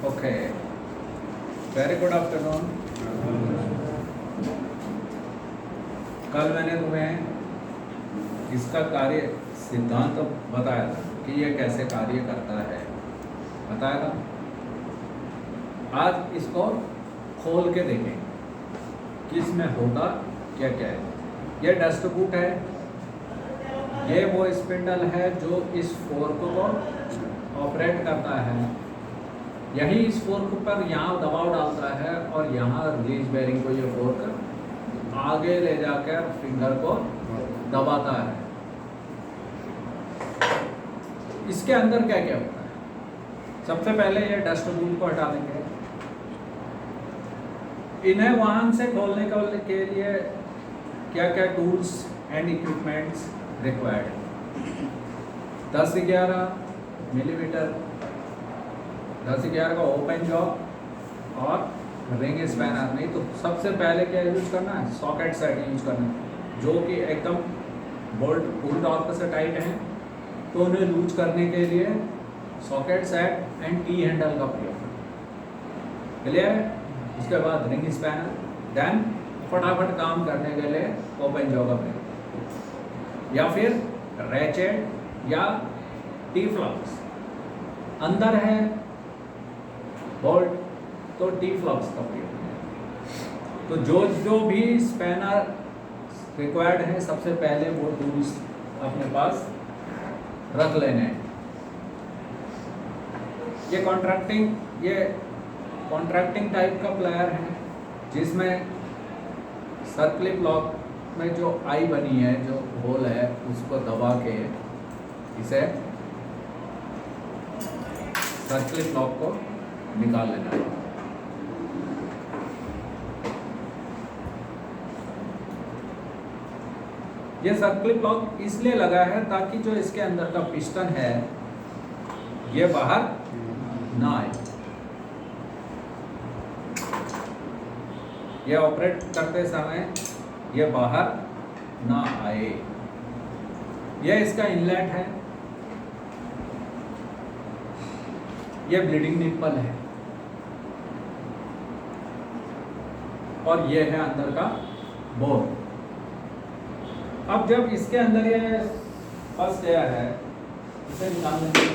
Okay, very good afternoon. कल मैंने तुम्हें इसका कार्य सिद्धांत बताया था कि ये कैसे कार्य करता है, बताया था। आज इसको खोल के देखें कि इसमें होता क्या क्या है। ये डस्ट बूट है, ये वो स्पिंडल है जो इस फोर्क को ऑपरेट करता है। यही इस फोर्क पर यहाँ दबाव डालता है और यहाँ रिलीज बेरिंग को ये फोर्क आगे ले जाकर फिंगर को दबाता है। इसके अंदर क्या क्या होता है? सबसे पहले ये डस्ट बूट को हटा देंगे। इन्हें वाहन से खोलने के लिए क्या क्या tools and equipments required? 10-11 millimetre 10-11 का ओपन जॉ और रिंग स्पैनर। नहीं तो सबसे पहले क्या यूज करना है? सॉकेट सेट यूज करना है, जो कि एकदम बोल्ट फुल टॉर्क से टाइट है। तो उन्हें लूज करने के लिए socket set and T handle का प्रयोग। क्लियर है? उसके बाद रिंग स्पैनर, देन फटाफट काम करने के लिए ओपन जॉ का प्रयोग, या फिर रैचेट या टी फ्लक्स। अंदर है बोल्ट तो टी फ्लक्स का प्रयोग। तो जो जो भी स्पैनर रिक्वायर्ड है, सबसे पहले वो टूल्स अपने पास रख लेने हैं। ये कॉन्ट्रैक्टिंग टाइप का प्लेयर है, जिसमें सर्कलिप लॉक में जो आई बनी है, जो होल है, उसको दबा के इसे सर्कलिप लॉक को निकाल लेना है। ये सर्कलिप लॉक इसलिए लगा है ताकि जो इसके अंदर का पिस्टन है ये बाहर ना आए। ये ऑपरेट करते समय ये बाहर ना आए। ये इसका इनलेट है, ये ब्लीडिंग निप्पल है, और ये है अंदर का बोर। अब जब इसके अंदर ये फंस गया है, इसे निकाल लेंगे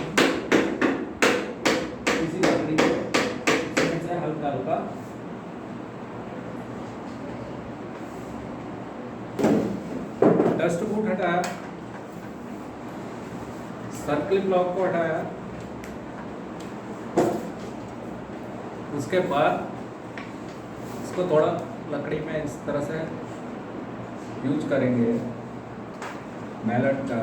किसी लकड़ी से हल्का हल्का। डस्ट बूट हटाया, सर्कलिप लॉक को हटाया, उसके बाद इसको थोड़ा लकड़ी में इस तरह से यूज करेंगे मैलट का,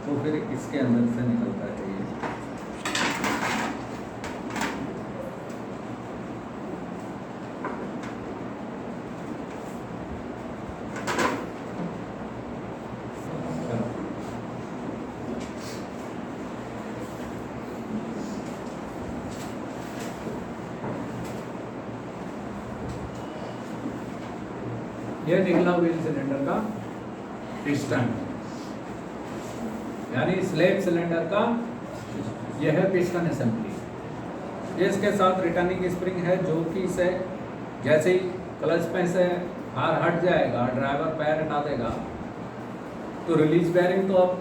तो फिर इसके अंदर से निकलता है ये। यह निकला व्हील सिलेंडर का पिस्टन, यानी स्लेब सिलेंडर का यह है पिस्टन असेंबली। इसके साथ रिटर्निंग स्प्रिंग है, जो कि इसे जैसे ही क्लच पे से हार हट जाएगा, ड्राइवर पैर हटा देगा, तो रिलीज बेरिंग तो अब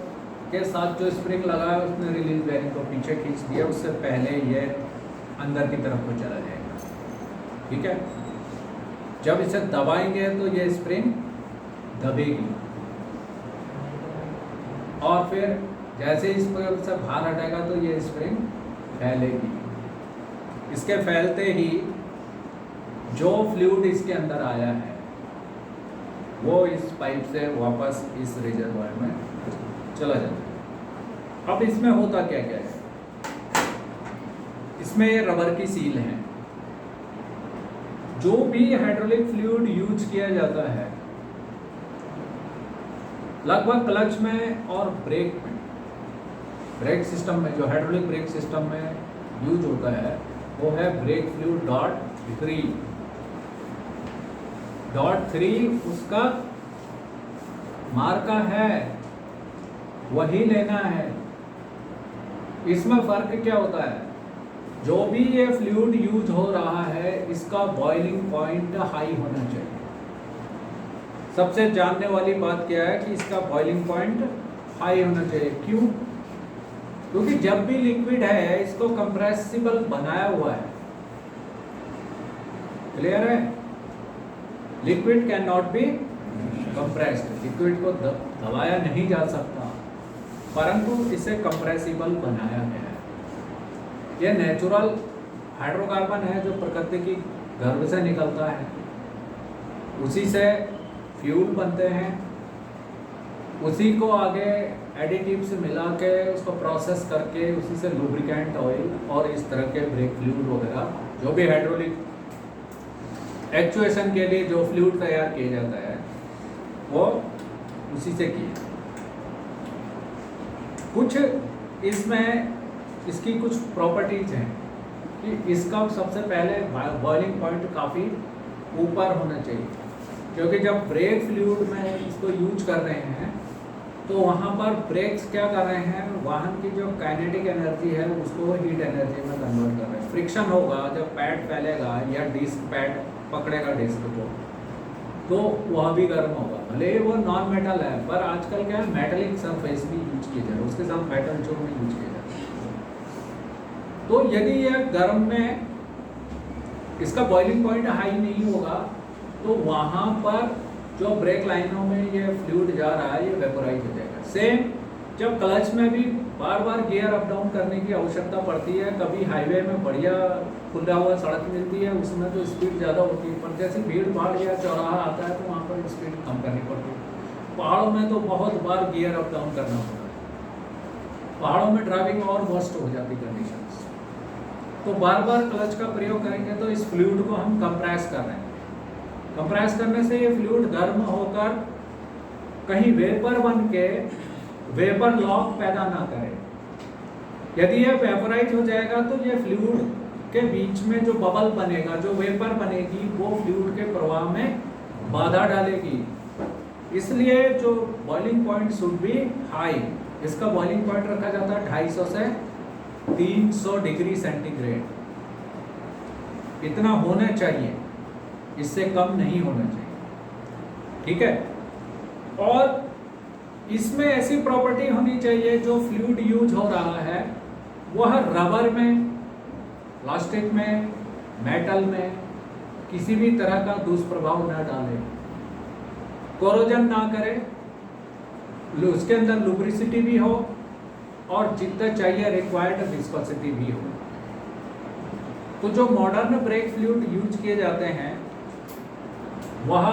के साथ जो स्प्रिंग लगा है उसने रिलीज बेरिंग को पीछे खींच दिया, उससे पहले ये अंदर की तरफ को चला जाएगा। ठीक है? जब इसे दबाएंगे तो ये स्प्रिंग दबेगी, और फिर जैसे इस पर से बाहर हटेगा तो ये स्प्रिंग फैलेगी। इसके फैलते ही जो फ्लूइड इसके अंदर आया है वो इस पाइप से वापस इस रिजर्वायर में चला जाता है। अब इसमें होता क्या क्या है? इसमें ये रबर की सील है। जो भी हाइड्रोलिक फ्लूइड यूज किया जाता है, लगभग क्लच में और ब्रेक सिस्टम में, जो हाइड्रोलिक ब्रेक सिस्टम में यूज होता है, वो है ब्रेक फ्लूइड .3 उसका मार्का है, वही लेना है। इसमें फर्क क्या होता है? जो भी ये फ्लूइड यूज हो रहा है इसका बॉइलिंग पॉइंट हाई होना चाहिए। सबसे जानने वाली बात क्या है कि इसका बॉइलिंग पॉइंट हाई होना चाहिए। क्यों? क्योंकि जब भी लिक्विड है इसको कंप्रेसिबल बनाया हुआ है। क्लियर है? Liquid can not be compressed, liquid को दबाया नहीं जा सकता, परंतु इसे कंप्रेसिबल बनाया गया है। यह नेचुरल हाइड्रोकार्बन है जो प्रकृति की गर्भ से निकलता है, उसी से फ्यूल बनते हैं, उसी को आगे एडिटिव्स मिला के उसको प्रोसेस करके उसी से लुब्रिकेंट ऑयल और इस तरह के ब्रेक फ्लूइड वगैरह जो भी हाइड्रोलिक एक्चुएशन के लिए जो फ्लूइड तैयार किया जाता है वो उसी से किया। कुछ इसमें इसकी कुछ प्रॉपर्टीज हैं कि इसका सबसे पहले बॉइलिंग पॉइंट काफ़ी ऊपर होना चाहिए, क्योंकि जब ब्रेक फ्लूइड में इसको यूज कर रहे हैं तो वहाँ पर ब्रेक्स क्या कर रहे हैं, वाहन की जो काइनेटिक एनर्जी है उसको हीट एनर्जी में कन्वर्ट कर रहे हैं। फ्रिक्शन होगा जब पैड फैलेगा या डिस्क पैड पकड़ेगा डिस्क को तो वह भी गर्म होगा, भले वो नॉन मेटल है, पर आजकल क्या है मेटलिक सरफेस भी यूज किया जा रहा है, उसके साथ मेटल जो में यूज किया जा रहा है। तो यदि यह गर्म में इसका बॉइलिंग पॉइंट हाई नहीं होगा तो वहाँ पर जो ब्रेक लाइनों में ये फ्लूइड जा रहा है ये वेपोराइज हो जाएगा। सेम जब क्लच में भी बार बार गियर अप डाउन करने की आवश्यकता पड़ती है, कभी हाईवे में बढ़िया खुला हुआ सड़क मिलती है उसमें तो स्पीड ज़्यादा होती है, पर जैसे भीड़ भाड़ या चौराहा आता है तो वहाँ पर स्पीड कम करनी पड़ती है। पहाड़ों में तो बहुत बार गियर अप डाउन करना होता है, पहाड़ों में ड्राइविंग और वर्स्ट हो जाती कंडीशंस। तो बार बार क्लच का प्रयोग करेंगे तो इस फ्लूइड को हम कंप्रेस कर रहे हैं। कंप्रेस करने से ये फ्लूइड गर्म होकर कहीं वेपर बन के वेपर लॉक पैदा ना करे। यदि ये वेपराइज हो जाएगा तो ये फ्लूइड के बीच में जो बबल बनेगा, जो वेपर बनेगी, वो फ्लूइड के प्रवाह में बाधा डालेगी। इसलिए जो boiling point should be high. इसका बॉइलिंग पॉइंट रखा जाता है 250 से 300 डिग्री सेंटीग्रेड, इतना होना चाहिए, इससे कम नहीं होना चाहिए। ठीक है? और इसमें ऐसी प्रॉपर्टी होनी चाहिए जो फ्लूइड यूज हो रहा है वह रबर में, प्लास्टिक में, मेटल में किसी भी तरह का दुष्प्रभाव न डाले, कोरोजन ना करे, उसके अंदर लुब्रिसिटी भी हो और जितना चाहिए रिक्वायर्ड विस्कोसिटी भी हो। तो जो मॉडर्न ब्रेक फ्लूइड यूज किए जाते हैं वह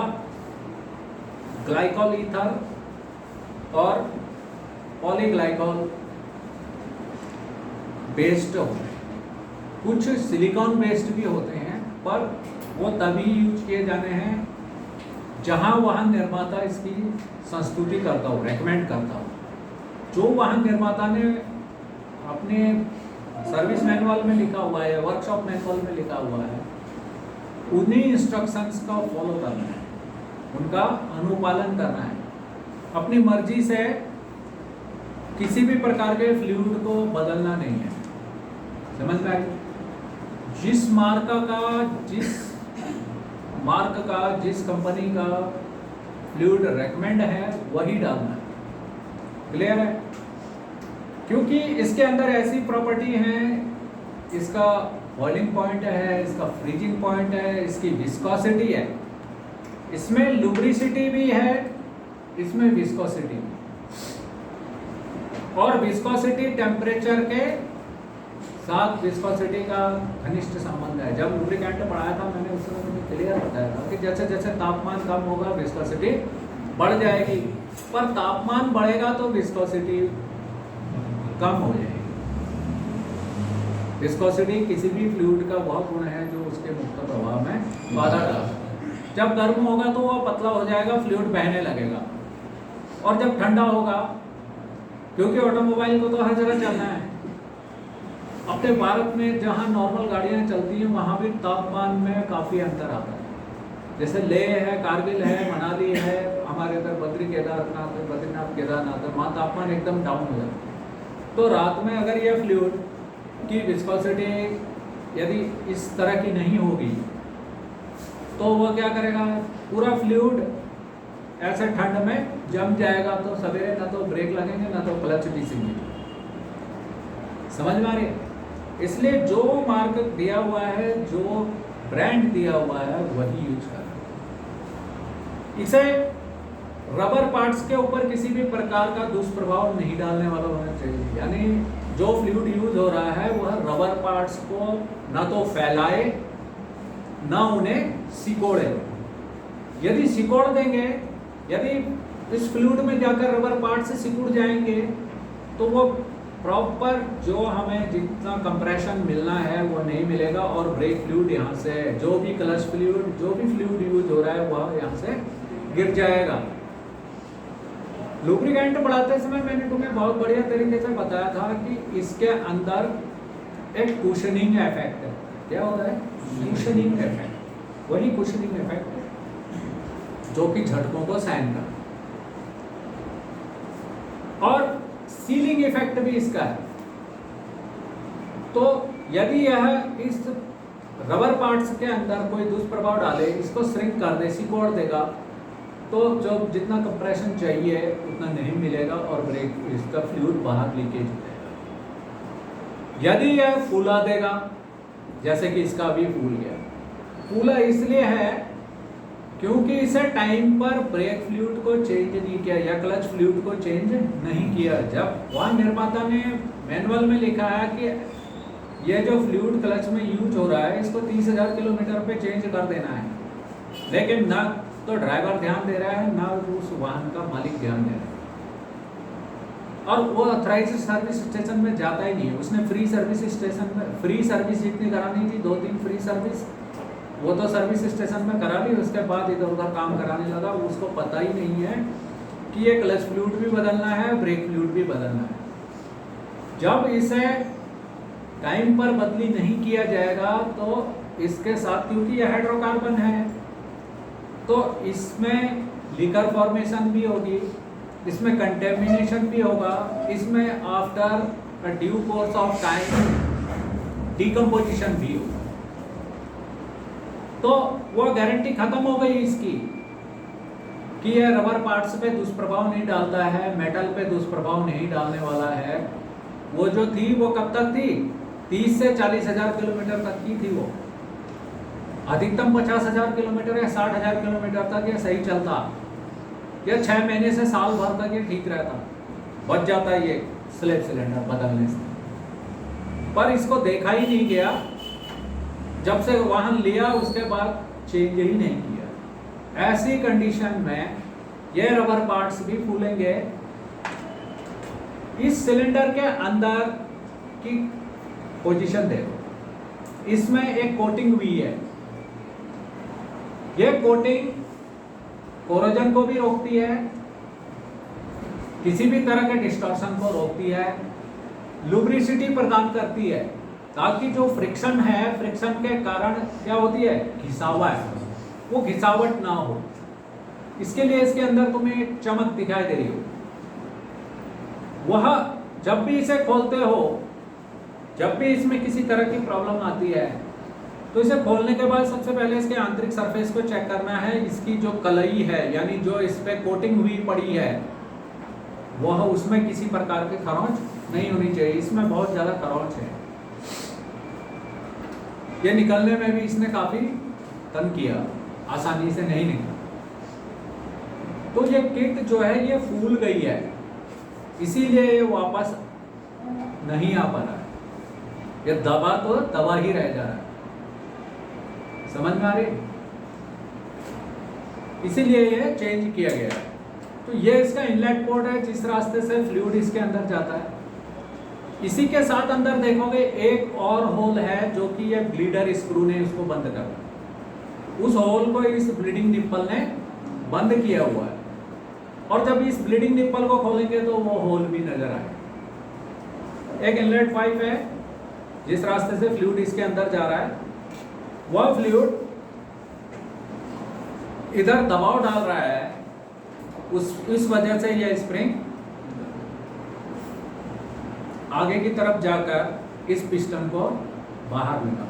ग्लाइकॉल ईथर और पॉलीग्लाइकॉल बेस्ड होते हैं, कुछ सिलिकॉन बेस्ड भी होते हैं, पर वो तभी यूज किए जाने हैं जहां वाहन निर्माता इसकी संस्तुति करता हो, रेकमेंड करता हो। जो वाहन निर्माता ने अपने सर्विस मैनुअल में लिखा हुआ है, वर्कशॉप मैनुअल में लिखा हुआ है, उन्हीं इंस्ट्रक्शंस का फॉलो करना है, उनका अनुपालन करना है। अपनी मर्जी से किसी भी प्रकार के फ्लूइड को बदलना नहीं है। समझ में आई? जिस मार्क का जिस कंपनी का फ्लूइड रेकमेंड है वही डालना है। क्लियर है? क्योंकि इसके अंदर ऐसी प्रॉपर्टी है, इसका बॉइलिंग पॉइंट है, इसका फ्रीजिंग पॉइंट है, इसकी विस्कोसिटी है, इसमें लुब्रिसिटी भी है, इसमें विस्कोसिटी भी। और विस्कोसिटी टेम्परेचर के साथ विस्कोसिटी का घनिष्ठ संबंध है। जब लुब्रिकेंट पढ़ाया था मैंने उस समय मुझे क्लियर बताया था कि जैसे जैसे तापमान कम होगा विस्कोसिटी बढ़ जाएगी, पर तापमान बढ़ेगा तो विस्कोसिटी कम हो जाएगी। विस्कोसिटी किसी भी फ्लूइड का वह गुण है जो उसके मुक्त प्रवाह में बाधा डालता है। जब गर्म होगा तो वह पतला हो जाएगा, फ्लूइड बहने लगेगा, और जब ठंडा होगा, क्योंकि ऑटोमोबाइल को तो हर जगह चलना है, अपने भारत में जहाँ नॉर्मल गाड़ियाँ चलती हैं वहाँ भी तापमान में काफ़ी अंतर आता है। जैसे लेह है, कारगिल है, मनाली है, हमारे इधर बद्रीनाथ केदारनाथ है, वहाँ तापमान एकदम डाउन हो जाता है। तो रात में अगर यह फ्लूइड की विस्कोसिटी यदि इस तरह की नहीं होगी तो वो क्या करेगा, पूरा फ्लूइड ऐसे ठंड में जम जाएगा, तो सवेरे ना तो ब्रेक लगेंगे ना तो क्लच डिसेंगे। समझ में आ रही है? इसलिए जो मार्क दिया हुआ है, जो ब्रांड दिया हुआ है, वही यूज करना। इसे रबर पार्ट्स के ऊपर किसी भी प्रकार का दुष्प्रभाव नहीं डालने वाला होना चाहिए। यानी जो फ्लूइड यूज हो रहा है वह रबर पार्ट्स को ना तो फैलाए ना उन्हें सिकोड़े। यदि सिकोड़ देंगे, यदि इस फ्लूइड में जाकर रबर पार्ट से सिकुड़ जाएंगे तो वो प्रॉपर जो हमें जितना कंप्रेशन मिलना है वो नहीं मिलेगा, और ब्रेक फ्लूइड यहाँ से, जो भी क्लच फ्लूइड, जो भी फ्लूइड यूज हो रहा है वह यहाँ से गिर जाएगा। लुब्रिकेंट बढ़ाते समय मैंने तुम्हें बहुत बढ़िया तरीके से बताया था कि इसके अंदर एक कुशनिंग इफेक्ट है। क्या होता है? Cushioning effect. वही कुशनिंग इफेक्ट है जो कि झटकों को सहन करता है, और सीलिंग इफेक्ट भी इसका है। तो यदि यह इस रबर पार्ट्स के अंदर कोई दुष्प्रभाव डाले, इसको श्रिंक कर दे, सिकोड़ देगा, तो जो जितना कंप्रेशन चाहिए उतना नहीं मिलेगा और ब्रेक इसका फ्लूइड बाहर लीकेज हो जाएगा। यदि यह फूला देगा, जैसे कि इसका अभी फूल गया, फूला इसलिए है क्योंकि इसे टाइम पर ब्रेक फ्लूइड को चेंज नहीं किया या क्लच फ्लूइड को चेंज नहीं किया। जब वहाँ निर्माता ने मैनुअल में लिखा है कि ये जो फ्लूइड क्लच में यूज हो रहा है इसको 30,000 किलोमीटर पे चेंज कर देना है, लेकिन ना तो ड्राइवर ध्यान दे रहा है ना उस वाहन का मालिक ध्यान दे रहा है, और वो ऑथराइज्ड सर्विस स्टेशन में जाता ही नहीं है। उसने फ्री सर्विस स्टेशन में फ्री सर्विस जितनी करानी थी, 2-3 फ्री सर्विस, वो तो सर्विस स्टेशन में करा ली, उसके बाद इधर उधर काम कराने लगा। उसको पता ही नहीं है कि ये क्लच फ्लूइड भी बदलना है, ब्रेक फ्लूइड भी बदलना है। जब इसे टाइम पर बदली नहीं किया जाएगा तो इसके साथ, क्योंकि ये हाइड्रोकार्बन है, तो इसमें लिकर फॉर्मेशन भी होगी, इसमें कंटेमिनेशन भी होगा, इसमें after a due course of time decomposition भी होगा। तो वो गारंटी खत्म हो गई इसकी कि ये रबर पार्ट्स पे दुष्प्रभाव नहीं डालता है, मेटल पे दुष्प्रभाव नहीं डालने वाला है। वो जो थी वो कब तक थी? 30 से 40,000 किलोमीटर तक की थी। वो अधिकतम 50,000 किलोमीटर या 60,000 किलोमीटर तक ये सही चलता, या 6 महीने से साल भर तक ये ठीक रहता, बच जाता ये स्लैब सिलेंडर बदलने से। पर इसको देखा ही नहीं गया, जब से वाहन लिया उसके बाद चेंज ही नहीं किया। ऐसी कंडीशन में ये रबर पार्ट्स भी फूलेंगे। इस सिलेंडर के अंदर की पोजीशन देखो, इसमें एक कोटिंग हुई है। ये कोटिंग कोरोजन को भी रोकती है, किसी भी तरह के डिस्टॉर्शन को रोकती है, लुब्रिसिटी प्रदान करती है, ताकि जो फ्रिक्शन है, फ्रिक्शन के कारण क्या होती है? घिसावट, वो घिसावट ना हो। इसके लिए इसके अंदर तुम्हें एक चमक दिखाई दे रही हो। वह जब भी इसे खोलते हो, जब भी इसमें किसी तरह की प्रॉब्लम आती है, तो इसे खोलने के बाद सबसे पहले इसके आंतरिक सरफेस को चेक करना है। इसकी जो कलई है, यानी जो इस पे कोटिंग हुई पड़ी है, वह उसमें किसी प्रकार की खरोंच नहीं होनी चाहिए। इसमें बहुत ज़्यादा खरोंच है, ये निकलने में भी इसने काफ़ी तंग किया, आसानी से नहीं निकला। तो ये किट जो है ये फूल गई है, इसीलिए ये वापस नहीं आ पा रहा है। ये दबा तो दबा ही रह जा रहा है। समझ में आ रही? इसीलिए ये चेंज किया गया है। तो ये इसका इनलेट पोर्ट है, जिस रास्ते से फ्लूइड इसके अंदर जाता है। इसी के साथ अंदर देखोगे एक और होल है, जो कि ये ब्लीडर स्क्रू ने इसको बंद कर दिया। उस होल को इस ब्लीडिंग निप्पल ने बंद किया हुआ है, और जब इस ब्लीडिंग निप्पल को खोलेंगे तो वो होल भी नजर आएगा। एक इनलेट पाइप है, जिस रास्ते से फ्लूइड इसके अंदर जा रहा है, वह फ्लूइड इधर दबाव डाल रहा है, इस वजह से यह स्प्रिंग आगे की तरफ जाकर इस पिस्टन को बाहर निकाल।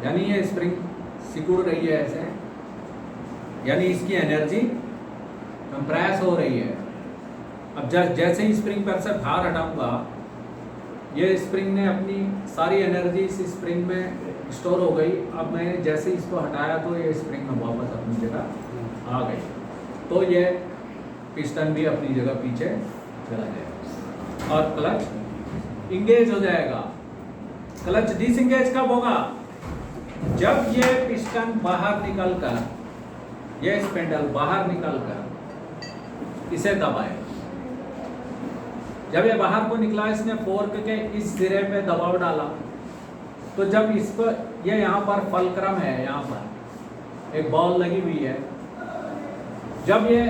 यानी ये स्प्रिंग सिकुड़ रही है ऐसे, यानी इसकी एनर्जी कंप्रेस हो रही है। अब जैसे ही स्प्रिंग पर से भार हटाऊंगा, ये स्प्रिंग ने अपनी सारी एनर्जी इस स्प्रिंग में स्टोर हो गई। अब मैंने जैसे इसको हटाया तो ये स्प्रिंग में वापस अपनी जगह आ गई, तो ये पिस्टन भी अपनी जगह पीछे चला जाएगा और क्लच इंगेज हो जाएगा। क्लच डिसएंगेज कब होगा? जब ये पिस्टन बाहर निकलकर, ये स्पिंडल बाहर निकलकर इसे दबाए। जब ये बाहर को निकला, इसने फोर्क के इस सिरे पे दबाव डाला, तो जब इसको, ये यहाँ पर फलक्रम है, यहाँ पर एक बॉल लगी हुई है, जब ये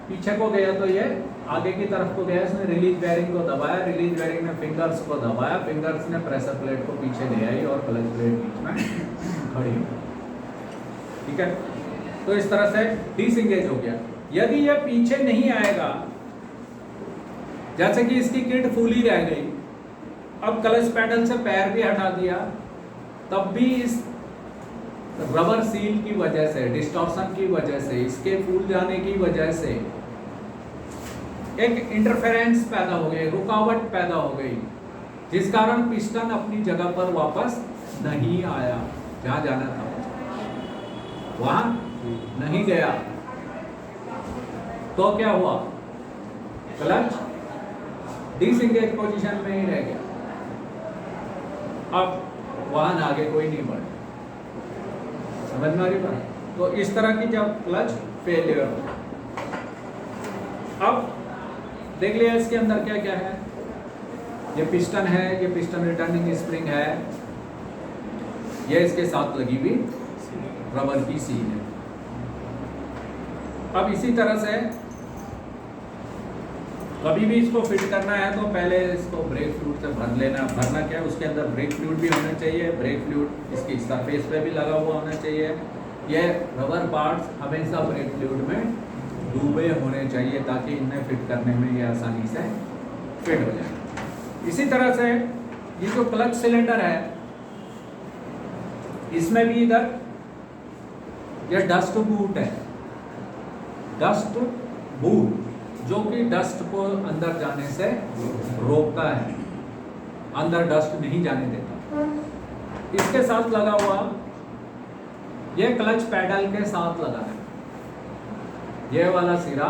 पीछे को गया तो ये आगे की तरफ को गया, इसने रिलीज बेयरिंग को दबाया, रिलीज बेयरिंग ने फिंगर्स को दबाया, फिंगर्स ने प्रेशर प्लेट को पीछे ले आई और क्लच प्लेट बीच में खड़ी हो। ठीक है, तो इस तरह से डिसएंगेज हो गया। यदि ये पीछे नहीं आएगा, जैसे कि इसकी किट फूली रह गई, अब क्लच पैडल से पैर भी हटा दिया, तब भी इस रबर सील की वजह से, डिस्टॉर्शन की वजह से, इसके फूल जाने की वजह से एक इंटरफेरेंस पैदा हो गई, रुकावट पैदा हो गई, जिस कारण पिस्टन अपनी जगह पर वापस नहीं आया। जहां जाना था वहां नहीं गया। तो क्या हुआ? क्लच डिसएंगेज पोजीशन में ही रह गया। अब वाहन आगे कोई नहीं बढ़ा। समझ में आ रही बात? तो इस तरह की जब क्लच फेलियर हो, अब देख लिया इसके अंदर क्या क्या है। ये पिस्टन है, ये पिस्टन रिटर्निंग स्प्रिंग है, ये इसके साथ लगी हुई रबर की सील है। अब इसी तरह से कभी भी इसको फिट करना है तो पहले इसको ब्रेक फ्लूइड से भर लेना। भरना क्या है, उसके अंदर ब्रेक फ्लूइड भी होना चाहिए, ब्रेक फ्लूइड इसकी सरफेस पे भी लगा हुआ होना चाहिए। ये रबर पार्ट्स हमेशा ब्रेक फ्लूइड में डूबे होने चाहिए ताकि इन्हें फिट करने में ये आसानी से फिट हो जाए। इसी तरह से ये जो क्लच सिलेंडर है, इसमें भी इधर ये डस्ट बूट है, डस्ट बूट, जो कि डस्ट को अंदर जाने से रोकता है, अंदर डस्ट नहीं जाने देता। इसके साथ लगा हुआ ये क्लच पैडल के साथ लगा है, ये वाला सिरा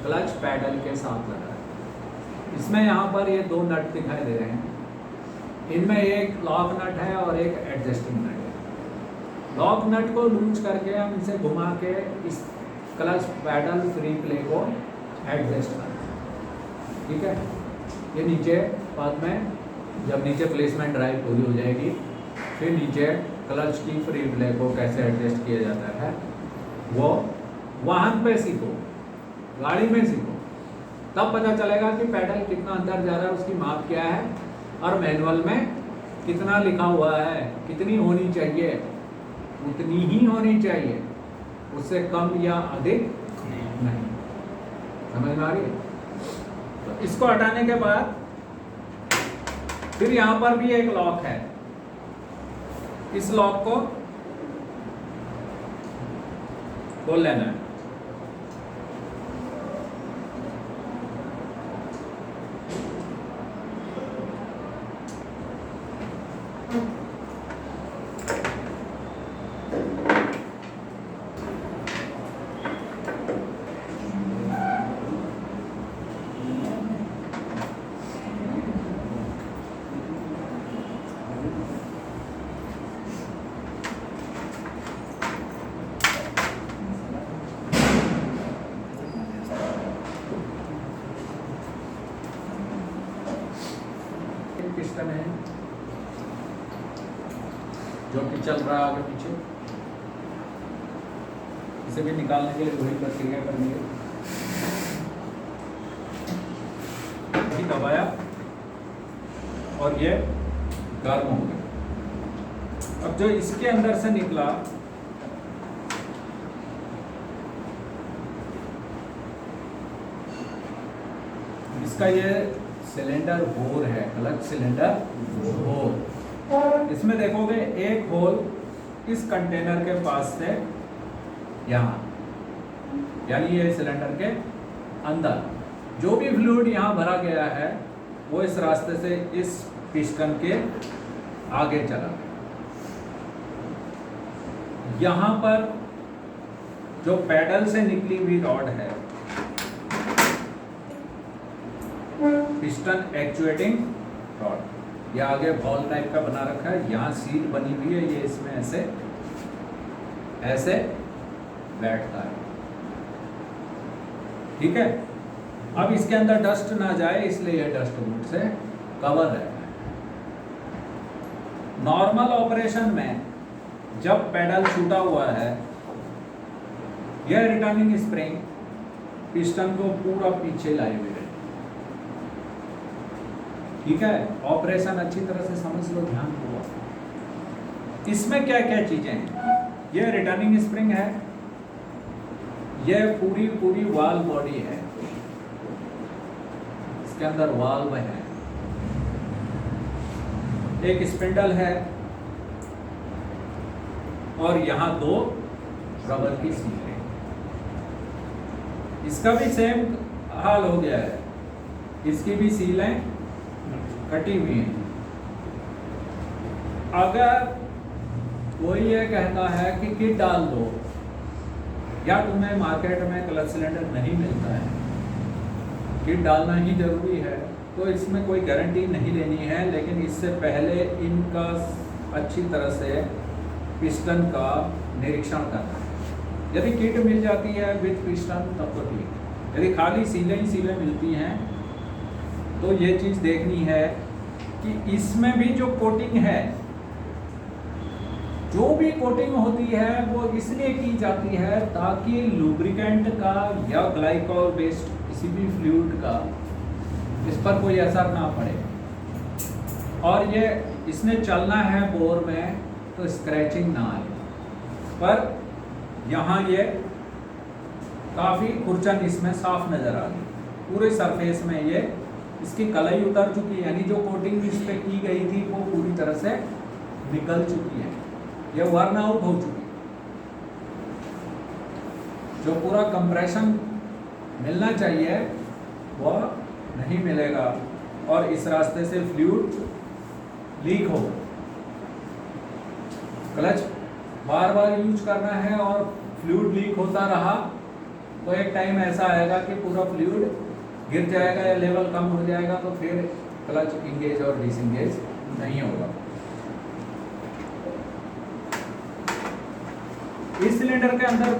क्लच पैडल के साथ लगा है। इसमें यहाँ पर ये दो नट दिखाई दे रहे हैं, इनमें एक लॉक नट है और एक एडजस्टिंग नट है। लॉक नट को लूज करके हम इसे घुमा के इस क्लच पैडल फ्री प्ले को एडजस्ट कर। ठीक है, ये नीचे बाद में जब नीचे प्लेसमेंट ड्राइव पूरी हो जाएगी, फिर नीचे क्लच की फ्री प्ले को कैसे एडजस्ट किया जाता है वो वाहन पे सीखो, गाड़ी में सीखो, तब पता चलेगा कि पैडल कितना अंदर जा रहा है, उसकी माप क्या है, और मैनुअल में कितना लिखा हुआ है, कितनी होनी चाहिए, उतनी ही होनी चाहिए, उससे कम या अधिक नहीं। समझ में आ रही है? तो इसको हटाने के बाद फिर यहां पर भी एक लॉक है, इस लॉक को खोल लेना है। पिस्टन है जो कि चल रहा है आगे पीछे, इसे भी निकालने के लिए वही प्रक्रिया करनी है। दबाया और ये गर्म हो गया। अब जो इसके अंदर से निकला, इसका ये सिलेंडर बोर है, क्लच सिलेंडर बोर, इसमें देखोगे एक होल इस कंटेनर के पास से यहाँ, यानी ये सिलेंडर के अंदर जो भी फ्लूइड यहाँ भरा गया है वो इस रास्ते से इस पिस्टन के आगे चला। यहाँ पर जो पैडल से निकली हुई रॉड है, पिस्टन एक्चुएटिंग रॉड, ये आगे बॉल टाइप का बना रखा है, यहाँ सील बनी हुई है, ये इसमें ऐसे ऐसे बैठता है। ठीक है, अब इसके अंदर डस्ट ना जाए इसलिए ये डस्ट बूट से कवर रहता है। नॉर्मल ऑपरेशन में जब पेडल छूटा हुआ है, यह रिटर्निंग स्प्रिंग पिस्टन को पूरा पीछे लाए हुए है। ठीक है, ऑपरेशन अच्छी तरह से समझ लो, ध्यान पूर्वक। इसमें क्या क्या चीजें हैं, यह रिटर्निंग स्प्रिंग है, यह पूरी पूरी वाल्व बॉडी है, इसके अंदर वाल्व है, एक स्पिंडल है और यहां दो रबर की सीलें। इसका भी सेम हाल हो गया है, इसकी भी सीलें कटी हुई हैं। अगर कोई ये कहता है कि किट डाल दो, या तुम्हें मार्केट में क्लच सिलेंडर नहीं मिलता है, किट डालना ही जरूरी है, तो इसमें कोई गारंटी नहीं लेनी है, लेकिन इससे पहले इनका अच्छी तरह से पिस्टन का निरीक्षण करना है। यदि किट मिल जाती है विथ पिस्टन तब तो ठीक, यदि खाली सीलें ही सीलें मिलती हैं तो ये चीज़ देखनी है कि इसमें भी जो कोटिंग है, जो भी कोटिंग होती है वो इसलिए की जाती है ताकि लुब्रिकेंट का या ग्लाइकॉल बेस्ड किसी भी फ्लूइड का इस पर कोई असर ना पड़े, और ये इसने चलना है बोर में तो स्क्रैचिंग ना आए। पर यहाँ ये काफ़ी खुरचन इसमें साफ नज़र आ गई, पूरे सरफेस में ये इसकी कलई उतर चुकी है, यानी जो कोटिंग इस पर की गई थी वो पूरी तरह से निकल चुकी है, ये वर्न आउट हो चुकी है। जो पूरा कंप्रेशन मिलना चाहिए वह नहीं मिलेगा और इस रास्ते से फ्लूइड लीक होगा। क्लच बार बार यूज करना है और फ्लूइड लीक होता रहा तो एक टाइम ऐसा आएगा कि पूरा फ्लूइड गिर जाएगा या लेवल कम हो जाएगा, तो फिर क्लच इंगेज और डिसएंगेज नहीं होगा। इस सिलेंडर के अंदर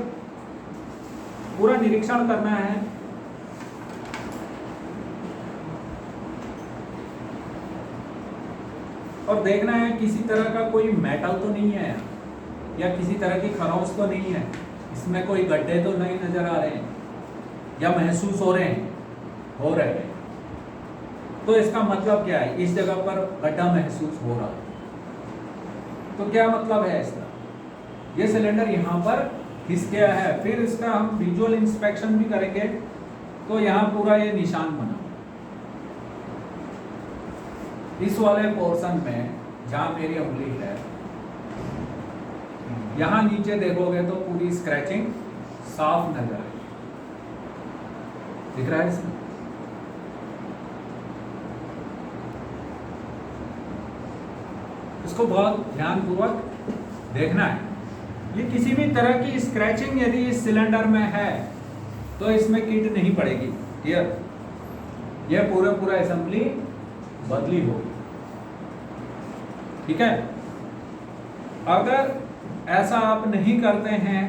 पूरा निरीक्षण करना है, और देखना है किसी तरह का कोई मेटल तो नहीं है या किसी तरह की खरोंच तो नहीं है, इसमें कोई गड्ढे तो नहीं नजर आ रहे हैं या महसूस हो रहे हैं, तो इसका मतलब क्या है, इस जगह पर गड्ढा महसूस हो रहा है, तो क्या मतलब है इसका, ये सिलेंडर यहाँ पर घिस गया है। फिर इसका हम विजुअल इंस्पेक्शन भी करेंगे तो यहाँ पूरा ये निशान बना, इस वाले पोर्शन में जहाँ मेरी उंगली है, यहाँ नीचे देखोगे तो पूरी स्क्रैचिंग साफ नजर आएगी, दिख रहा है इसमें। इसको बहुत ध्यानपूर्वक देखना है, ये किसी भी तरह की स्क्रैचिंग यदि इस सिलेंडर में है तो इसमें किट नहीं पड़ेगी, यह पूरा असेंबली बदली होगी। ठीक है, अगर ऐसा आप नहीं करते हैं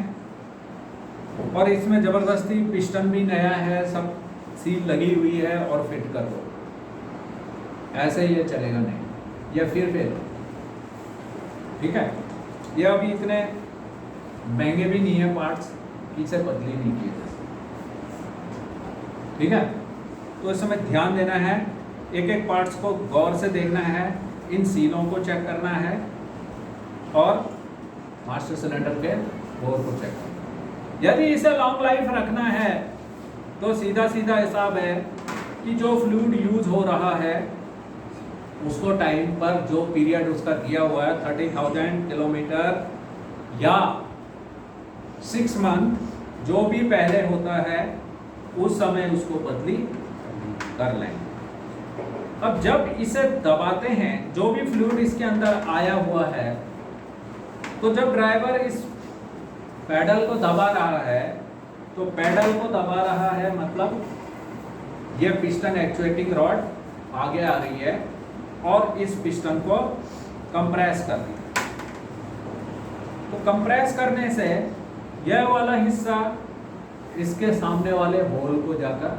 और इसमें जबरदस्ती पिस्टन भी नया है, सब सील लगी हुई है और फिट कर दो, ऐसे ये चलेगा नहीं, या फिर ठीक है, ये अभी इतने महंगे भी नहीं है पार्ट्स कि इसे बदली नहीं किए जा सकते। ठीक है, तो इस समय ध्यान देना है, एक एक पार्ट्स को गौर से देखना है, इन सीलों को चेक करना है और मास्टर सिलेंडर के बोर को चेक करना है। यदि इसे लॉन्ग लाइफ रखना है तो सीधा सीधा हिसाब है कि जो फ्लूइड यूज हो रहा है उसको टाइम पर जो पीरियड उसका दिया हुआ है 30,000 किलोमीटर या 6 मंथ जो भी पहले होता है उस समय उसको बदली कर लेंगे। अब जब इसे दबाते हैं, जो भी फ्लूइड इसके अंदर आया हुआ है, तो जब ड्राइवर इस पैडल को दबा रहा है, तो पैडल को दबा रहा है मतलब ये पिस्टन एक्चुएटिंग रॉड आगे आ रही है और इस पिस्टन को कंप्रेस कर रही है। तो कंप्रेस करने से यह वाला हिस्सा इसके सामने वाले होल को जाकर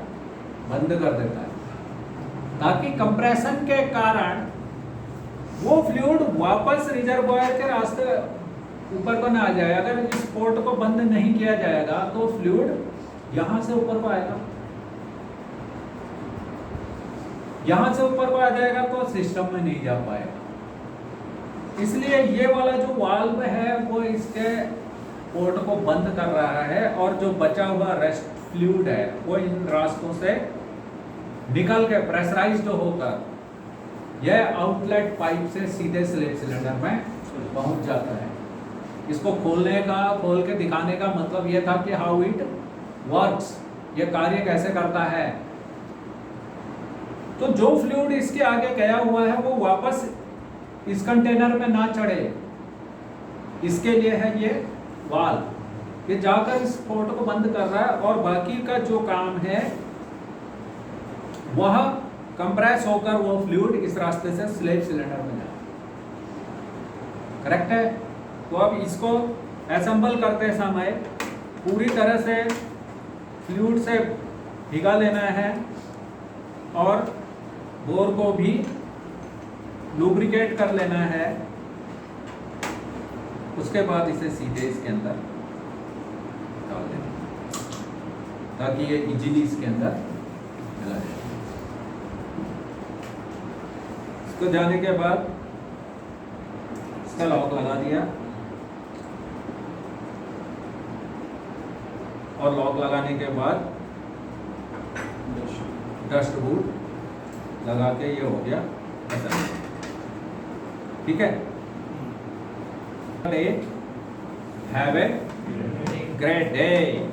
बंद कर देता है, ताकि कंप्रेशन के कारण वो फ्लूइड वापस रिजर्वॉयर के रास्ते ऊपर को ना आ जाए। अगर इस पोर्ट को बंद नहीं किया जाएगा तो फ्लूइड यहां से ऊपर को आएगा, यहां से ऊपर को आ जाएगा तो सिस्टम में नहीं जा पाएगा। इसलिए ये वाला जो वाल्व है वो इसके पोर्ट को बंद कर रहा है और जो बचा हुआ रेस्ट फ्लूइड है वो इन रास्तों से निकल के प्रेशराइज्ड होकर यह आउटलेट पाइप से सीधे स्लेव सिलेंडर में पहुंच जाता है। इसको खोल के दिखाने का मतलब यह था कि हाउ इट वर्क्स, यह कार्य कैसे करता है। तो जो फ्लूइड इसके आगे गया हुआ है वो वापस इस कंटेनर में ना चढ़े, इसके लिए है ये वाल्व। ये जाकर इस पोर्ट को बंद कर रहा है और बाकी का जो काम है वह कंप्रेस होकर वो फ्लूइड इस रास्ते से स्लेव सिलेंडर में जाए। करेक्ट है? तो अब इसको असेंबल करते समय पूरी तरह से फ्लूइड से भिगा लेना है और बोर को भी लुब्रिकेट कर लेना है। उसके बाद इसे सीधे इसके अंदर डाल देना ताकि ये इजीली इसके अंदर मिला जाए। इसको जाने के बाद इसका लॉक लगा दिया और लॉक लगाने के बाद डस्ट बूट लगा के ये हो गया ऐसा। ठीक है? Have a great day.